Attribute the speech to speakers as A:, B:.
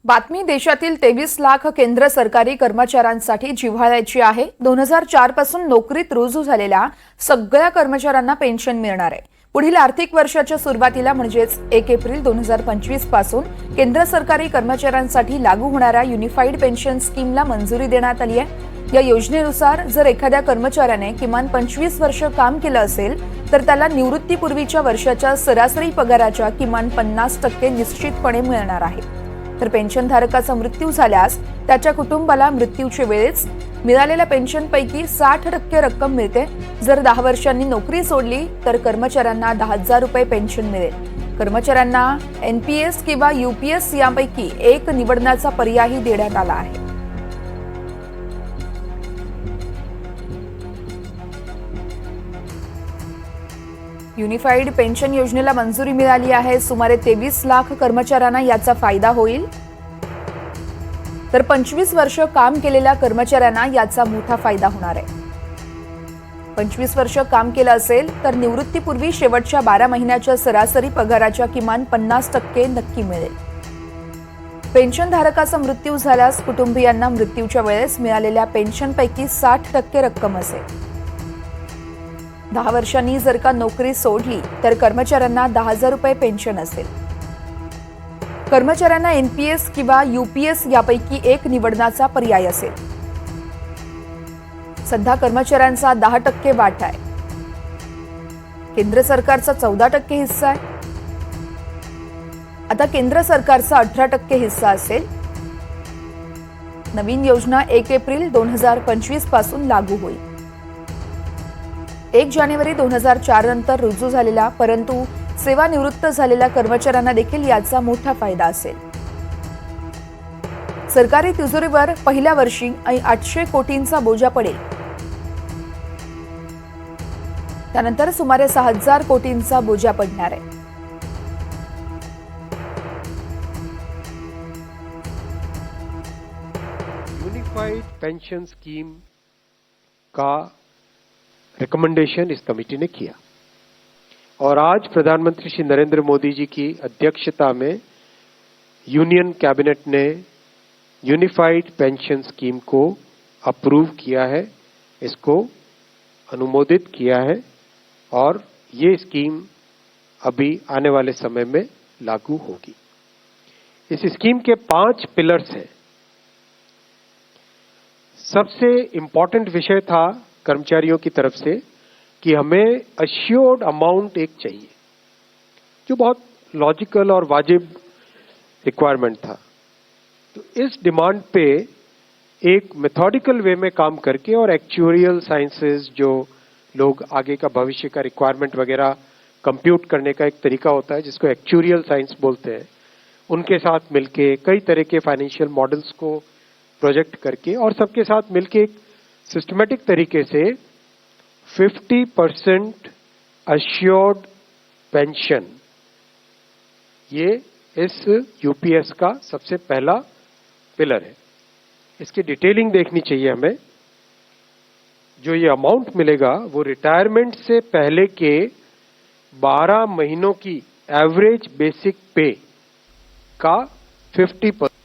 A: बातमी देशातील 23 लाख केंद्र सरकारी कर्मचाऱ्यांसाठी जिव्हाळ्याची आहे। 2004 पासून नोकरीत रुजू झालेल्या सगळ्या कर्मचाऱ्यांना पेन्शन मिळणार आहे। पुढील आर्थिक वर्षाच्या सुरुवातीला म्हणजेच 1 एप्रिल 2025 पासून केंद्र सरकारी कर्मचाऱ्यांसाठी लागू होणाऱ्या युनिफाईड पेन्शन स्कीमला मंजुरी देण्यात आली आहे। या योजनेनुसार जर एखाद्या कर्मचाऱ्याने किमान 25 वर्ष काम केलं असेल तर त्याला निवृत्तीपूर्वीच्या वर्षाच्या सरासरी पगाराच्या किमान 50% निश्चितपणे मिळणार आहे। तर पेन्शनधारकाचा मृत्यू झाल्यास त्याच्या कुटुंबाला मृत्यूच्या वेळेस मिळालेल्या पेन्शनपैकी 60% रक्कम मिळते। जर 10 वर्षांनी नोकरी सोडली तर कर्मचाऱ्यांना 10,000 रुपये पेन्शन मिळेल। कर्मचाऱ्यांना एनपीएस किंवा यूपीएस यापैकी एक निवडण्याचा पर्यायही देण्यात आला आहे। युनिफाईड पेन्शन योजनेला मंजुरी मिळाली आहे। सुमारे 23 लाख कर्मचाऱ्यांना याचा फायदा होईल। तर 25 वर्ष काम केलेल्या कर्मचाऱ्यांना याचा मोठा फायदा होणार आहे। 25 वर्ष काम केलं असेल तर निवृत्तीपूर्वी शेवटच्या 12 महिन्याच्या सरासरी पगाराच्या किमान 50% नक्की मिळेल। पेन्शनधारकाचा मृत्यू झाल्यास कुटुंबियांना मृत्यूच्या वेळेस मिळालेल्या पेन्शनपैकी 60% रक्कम असेल। 10 वर्षांनी जर का नोकरी सोडली तर कर्मचाऱ्यांना 10,000 रुपये पेन्शन असेल। कर्मचाऱ्यांना एनपीएस किंवा यूपीएस यापैकी एक निवडण्याचा पर्याय असेल। सध्या कर्मचाऱ्यांचा 10% वाटा आहे। केंद्र सरकारचा 14% हिस्सा आहे। आता केंद्र सरकारचा 18% हिस्सा असेल। नवीन योजना 1 एप्रिल 2025 पासून लागू होईल। 1 जानेवारी 2004 नंतर रुजू झालेल्या परंतु सेवानिवृत्त झालेल्या कर्मचाऱ्यांना देखील याचा मोठा फायदा असेल। सरकारी तिजोरीवर पहिल्या वर्षी 800 कोटींचा बोजा पडेल। त्यानंतर सुमारे 6,000 कोटींचा बोजा पडणार आहे।
B: यूनिफाइड पेंशन स्कीम का रिकमेंडेशन इस कमेटी ने किया और आज प्रधानमंत्री श्री नरेंद्र मोदी जी की अध्यक्षता में यूनियन कैबिनेट ने यूनिफाइड पेंशन स्कीम को अप्रूव किया है, इसको अनुमोदित किया है और ये स्कीम अभी आने वाले समय में लागू होगी। इस स्कीम के 5 पिलर्स हैं। सबसे इंपॉर्टेंट विषय था कर्मचारियों की तरफ से कि हमें अश्योर्ड अमाउंट एक चाहिए, जो बहुत लॉजिकल और वाजिब रिक्वायरमेंट था। तो इस डिमांड पे एक मेथोडिकल वे में काम करके और एक्चुअरियल साइंसेस, जो लोग आगे का भविष्य का रिक्वायरमेंट वगैरह कंप्यूट करने का एक तरीका होता है जिसको एक्चुअरियल साइंस बोलते हैं, उनके साथ मिलके कई तरह के फाइनेंशियल मॉडल्स को प्रोजेक्ट करके और सबके साथ मिलके एक सिस्टमेटिक तरीके से 50% अश्योर्ड पेंशन, ये इस यूपीएस का सबसे पहला पिलर है। इसकी डिटेलिंग देखनी चाहिए हमें। जो ये अमाउंट मिलेगा वो रिटायरमेंट से पहले के 12 महीनों की एवरेज बेसिक पे का 50%